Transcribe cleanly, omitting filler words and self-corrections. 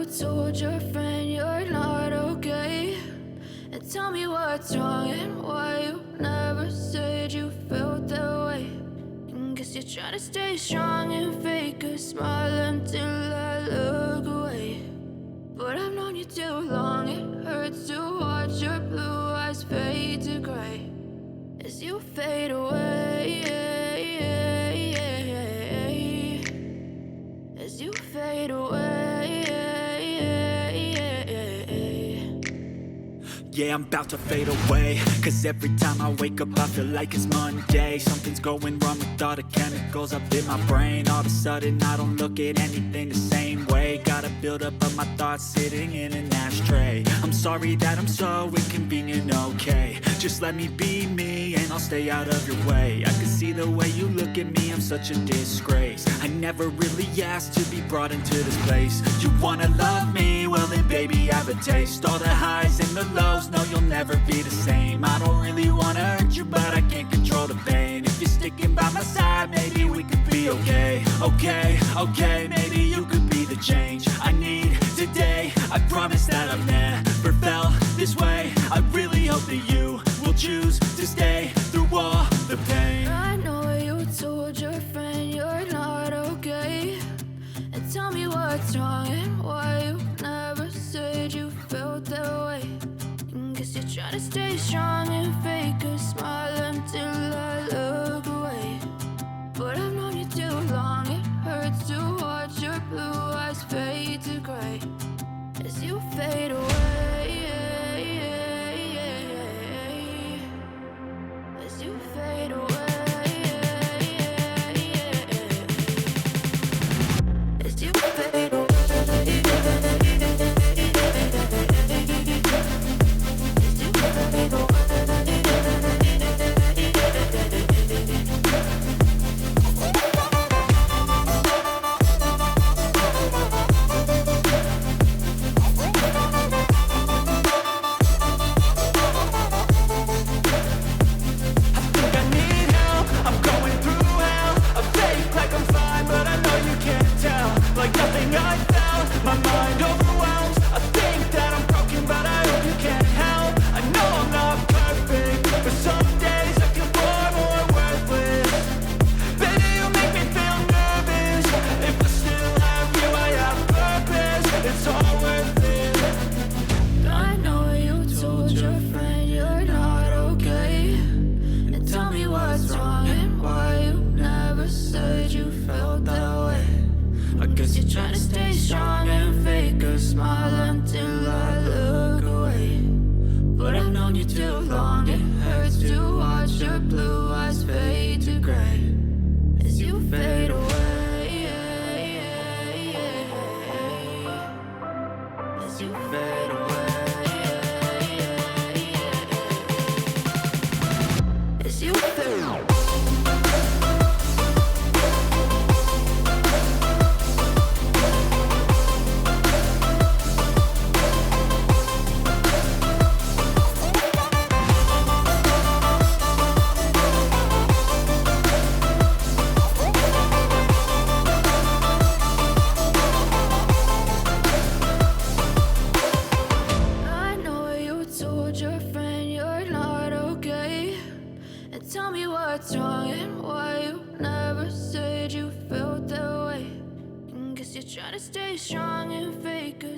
told your friend you're not okay, and tell me what's wrong and why you never said you felt that way. And guess you're trying to stay strong and fake a smile until I look away. But I've known you too long, it hurts to watch your blue eyes fade to gray as you fade away, as you fade away. Yeah, I'm about to fade away, cause every time I wake up I feel like it's Monday. Something's going wrong with all the chemicals up in my brain. All of a sudden I don't look at anything the same way. Gotta build up of my thoughts sitting in an ashtray. I'm sorry that I'm so inconvenient, okay. Just let me be me and I'll stay out of your way. I can see the way you look at me, I'm such a disgrace. I never really asked to be brought into this place. You wanna love me? Well then baby have a taste. All the highs and the lows, no you'll never be the same. I don't really wanna hurt you but I can't control the pain. If you're sticking by my side maybe we could be okay. Okay, maybe you could be the change I need today. I promise that I've never felt this way. I really hope that you will choose to stay through all the pain. I know you told your friend you're not okay, and tell me what's wrong and why you never said you felt that way. And guess you're trying to stay strong and fake a smile until I look away. But I've known you too long, it hurts to watch your blue eyes fade to gray as you fade away, as you fade away, as you fade away. Trying to stay strong and fake a